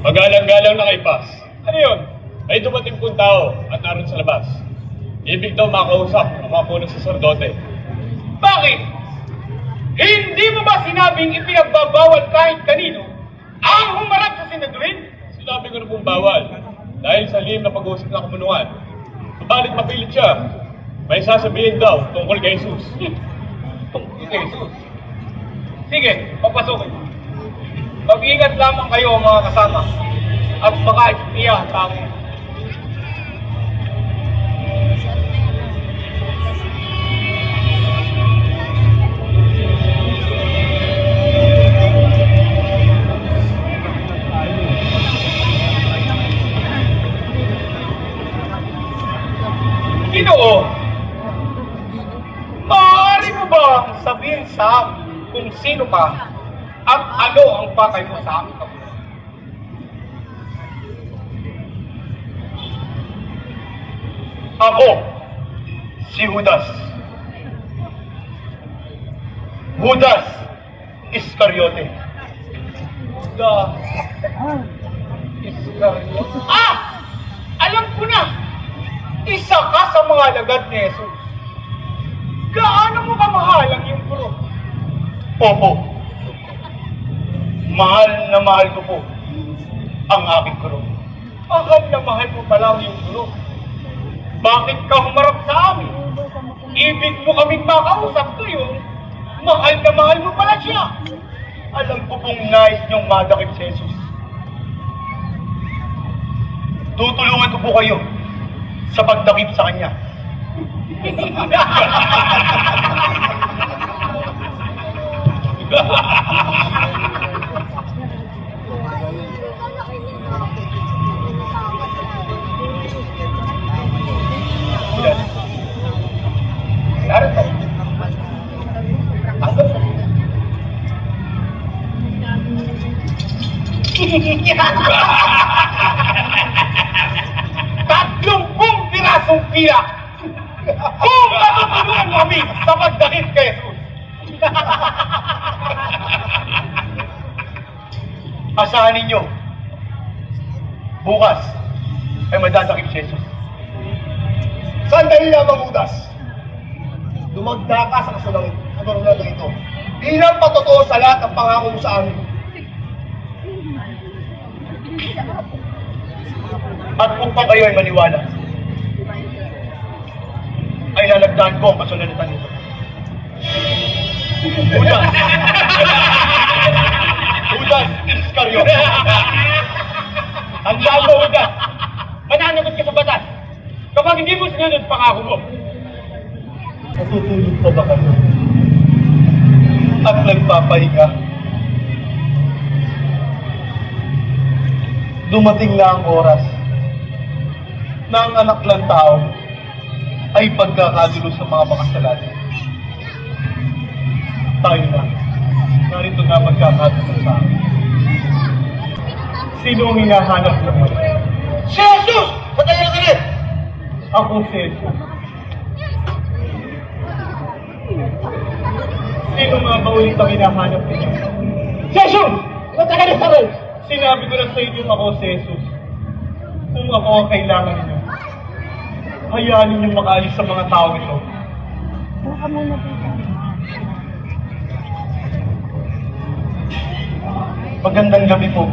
Magalang-galang na kay Paz. Ano yun? May dumating pong tao at naroon sa labas. Ibig daw makausap ang mga punong saserdote. Bakit? Hindi mo ba sinabing ipinagbabawal kahit kanino ang humarap sa sinadurin? Sinabi ko na pong bawal dahil sa lihim na pag-uusap ng kamunungan. Subalit mapilit siya. May sasabihin daw tungkol kay Jesus. Tungkol kay Jesus? Sige, papasukin. Mag-ingat lamang kayo mga kasama at baka ispiya ang tao. Ginoo, maaari mo ba sabihin sa amin kung sino ka at ano ang pakay mo sa amin? Ako, si Judas. Judas Iscariote. Judas Iscariote. Alam ko na! Isa ka sa mga alagad ni Jesus. Gaano mo kamahal ang iyong guro? Opo. Mahal na mahal ko po ang aking guro. Mahal na mahal mo pala ang iyong guro. Bakit ka humarap sa amin? Ibig mo kaming makausap ngayon. Mahal na mahal mo pala siya. Alam ko pong nais niyong madakip si Jesus. Tutulungan ko po kayo sa pagdakip sa kanya. Judas. Narito. Ang gusto. Tatlumpung pirasong pila kung matutulungan mo kami sa pagdakip kay Jesus. Asahan ninyo, bukas ay madadakip si Jesus. Sandali lamang, Judas. Dumagda ka sa kasunodang ito. Bilang patotoo sa lahat ng pangako mo sa amin. At kung pa kayo ay maniwala, ay lalagdaan ko ang kasunalitan nito. Judas! Judas Iscariote! Ang lalo, Judas. Mananagot ka sa batas. Kapag hindi mo sinunod pangako mo. Natutulog pa ba kayo? At nagpapahinga? Dumating na ang oras na ang anak ng tao ay pagkakadulo sa mga makasalanan. Tayo na. Narito na magkakadulo sa akin. Sino ang hinahanap naman? Si Jesus! Patay na kalit! Ako si Jesus. Sino nga ba ulit ang hinahanap niyo? Jesus! Patay na kalit! Sinabi ko na sa inyo ako si Jesus. Kung ako ang kailangan niyo, hayaan ninyong makaalis sa mga tao ito. Magandang gabi po,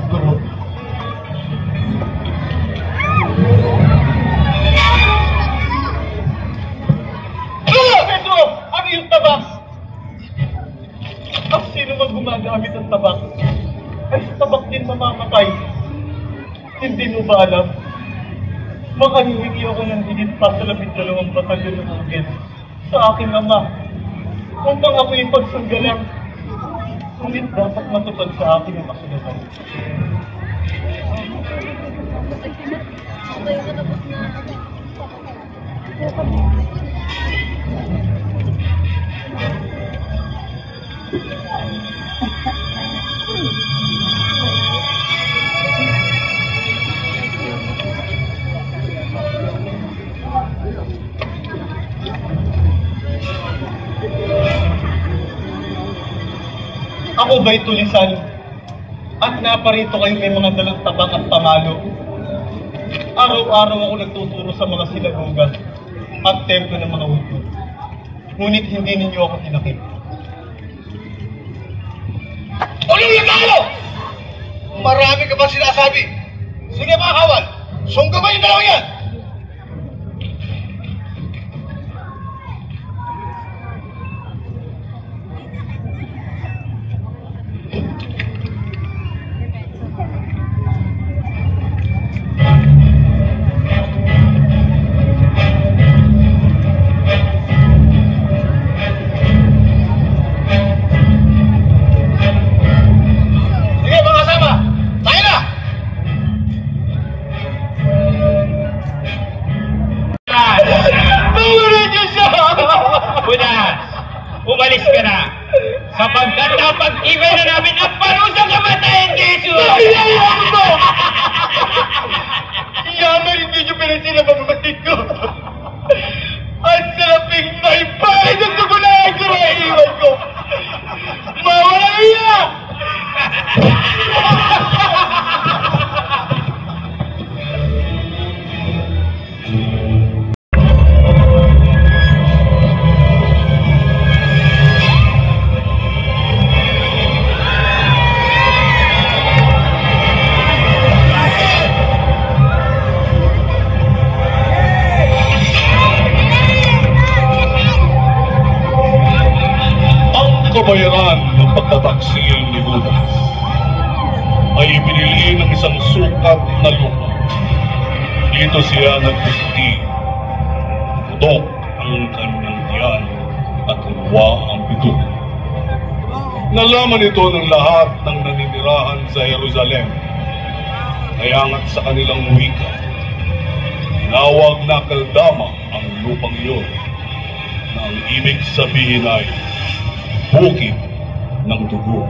Guro. Pedro! Ano yung tabak? Ang sino mang gumagamit ng tabak, ay sa tabak din mamamatay. Hindi mo ba alam? Makahihingi ako ng higit pa sa 12 batalyon ng Ugel sa aking ama. Upang ako ipagsanggalang, ngunit dapat matupad sa akin ang kasunod. Ako ba'y tulisan At naparito kayo may mga dalang tabak at pamalo. Araw-araw ako nagtuturo sa mga sinagoga at templo ng mga Hudyo. Ngunit hindi ninyo ako tinakip. Ulit ako! Marami ka ba sinasabi? Sige mga kawal, sungga ba yung dalawang yan? Sige mga kasama, tayo na! Bawala niyo siya! Budas, umalis ka na. Sapagkat napag-ibay na namin ang parusang kamatayan kay Jesus! Ayaw mo! Yaman, hindi nyo pinasila pamamatig ko. Ang saraping may bahay ng tugulaan ko na iiwan ko. Mawala iya! Kabayaran ng pagtataksil ni Judas ay binili ng isang sukat na lupa. Dito siya nagpusti. Putok ang kanyang tiyan at luwa ang bituin. Nalaman ito ng lahat ng naninirahan sa Jerusalem. Kayangat sa kanilang wika, tinawag na Kaldama ang lupang iyon na ang ibig sabihin ay bukid ng dugo.